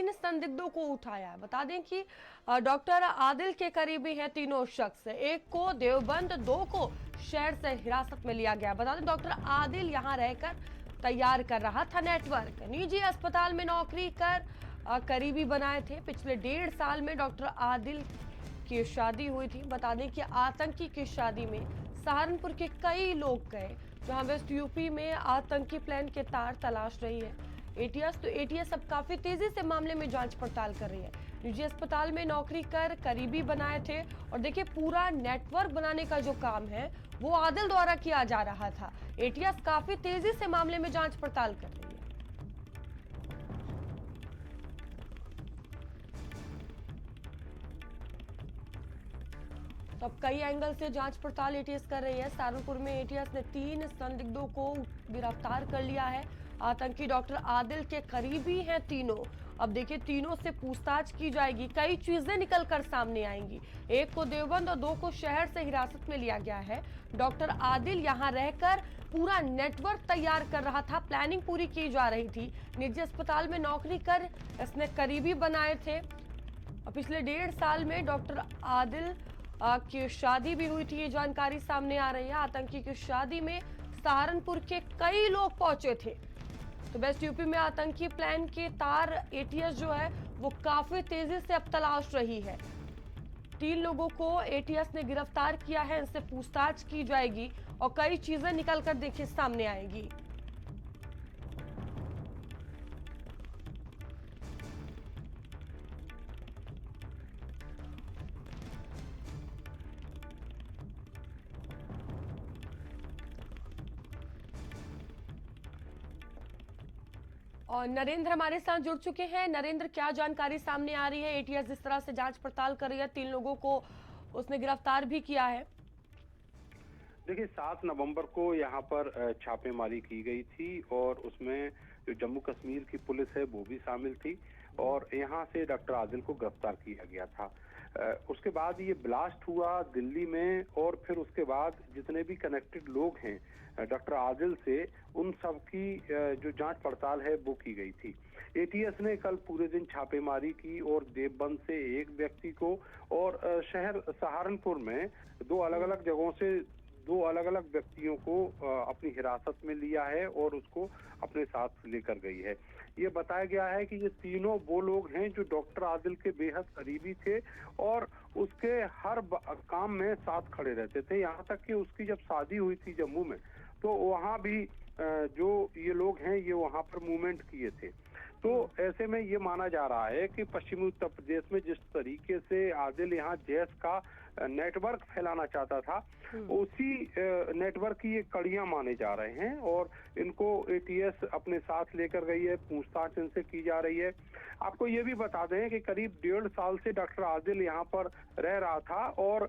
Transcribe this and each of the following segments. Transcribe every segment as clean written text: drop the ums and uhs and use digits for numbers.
3 संदिग्धों को उठाया है। बता दें कि डॉक्टर आदिल के करीबी हैं तीनों शख्स, एक को देवबंद, 2 को शहर से हिरासत में लिया गया। बता दें डॉक्टर आदिल यहां रहकर तैयार कर रहा था नेटवर्क, निजी अस्पताल में नौकरी कर करीबी बनाए थे। पिछले 1.5 साल में डॉक्टर आदिल की शादी हुई थी। बता दें कि आतंकी की शादी में सहारनपुर के कई लोग गए, जहां वेस्ट यूपी में आतंकी प्लान के तार तलाश रही है एटीएस अब काफी तेजी से मामले में जांच पड़ताल कर रही है। निजी अस्पताल में नौकरी कर करीबी बनाए थे और देखिए पूरा नेटवर्क बनाने का जो काम है वो आदिल द्वारा किया जा रहा था। एटीएस काफी तेजी से मामले में जांच पड़ताल कर रही है। तो अब कई एंगल से जांच पड़ताल एटीएस कर रही है। सहारनपुर में एटीएस ने 3 संदिग्धों को गिरफ्तार कर लिया है। आतंकी डॉक्टर आदिल के करीबी हैं तीनों। अब देखिए तीनों से पूछताछ की जाएगी, कई चीजें निकल कर सामने आएंगी। एक को देवबंद और 2 को शहर से हिरासत में लिया गया है। डॉक्टर आदिल यहां रहकर पूरा नेटवर्क तैयार कर रहा था, प्लानिंग पूरी की जा रही थी। निजी अस्पताल में नौकरी कर इसने करीबी बनाए थे और पिछले 1.5 साल में डॉक्टर आदिल की शादी भी हुई थी, ये जानकारी सामने आ रही है। आतंकी की शादी में सहारनपुर के कई लोग पहुंचे थे। तो वेस्ट यूपी में आतंकी प्लान के तार एटीएस जो है वो काफी तेजी से अब तलाश रही है। 3 लोगों को एटीएस ने गिरफ्तार किया है, इनसे पूछताछ की जाएगी और कई चीजें निकलकर देखिए सामने आएंगी। और नरेंद्र हमारे साथ जुड़ चुके हैं। नरेंद्र, क्या जानकारी सामने आ रही है? एटीएस जिस तरह से जांच पड़ताल कर रही है, 3 लोगों को उसने गिरफ्तार भी किया है। देखिए 7 नवंबर को यहाँ पर छापेमारी की गई थी और उसमें जो जम्मू कश्मीर की पुलिस है वो भी शामिल थी और यहाँ से डॉक्टर आदिल को गिरफ्तार किया गया था। उसके बाद ये ब्लास्ट हुआ दिल्ली में और फिर उसके बाद जितने भी कनेक्टेड लोग हैं डॉक्टर आदिल से, उन सब की जो जांच पड़ताल है वो की गई थी। एटीएस ने कल पूरे दिन छापेमारी की और देवबंद से एक व्यक्ति को और शहर सहारनपुर में 2 अलग-अलग जगहों से 2 अलग-अलग व्यक्तियों को अपनी हिरासत में लिया है और उसको अपने साथ लेकर गई है। ये बताया गया है कि ये तीनों वो लोग हैं जो डॉक्टर आदिल के बेहद करीबी थे और उसके हर काम में साथ खड़े रहते थे। यहाँ तक कि उसकी जब शादी हुई थी जम्मू में, तो वहाँ भी जो ये लोग हैं ये वहाँ पर मूवमेंट किए थे। तो ऐसे में ये माना जा रहा है कि पश्चिमी उत्तर प्रदेश में जिस तरीके से आदिल यहाँ जैश का नेटवर्क फैलाना चाहता था, उसी नेटवर्क की ये कड़ियां माने जा रहे हैं और इनको एटीएस अपने साथ लेकर गई है, पूछताछ इनसे की जा रही है। आपको ये भी बता दें कि करीब 1.5 साल से डॉक्टर आदिल यहाँ पर रह रहा था और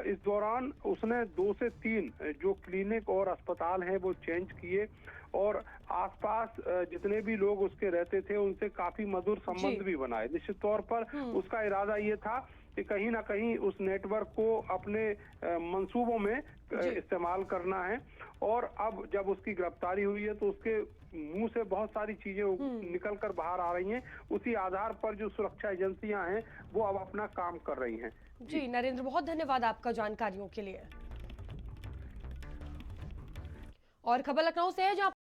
इस दौरान उसने 2 से 3 जो क्लिनिक और अस्पताल हैं वो चेंज किए और आसपास जितने भी लोग उसके रहते थे उनसे काफी मधुर संबंध भी बनाए। निश्चित तौर पर उसका इरादा ये था कि कहीं ना कहीं उस नेटवर्क को अपने मंसूबों में इस्तेमाल करना है और अब जब उसकी गिरफ्तारी हुई है तो उसके मुंह से बहुत सारी चीजें निकल कर बाहर आ रही हैं। उसी आधार पर जो सुरक्षा एजेंसियां हैं वो अब अपना काम कर रही हैं। जी नरेंद्र, बहुत धन्यवाद आपका जानकारियों के लिए। और खबर लखनऊ से है, जहां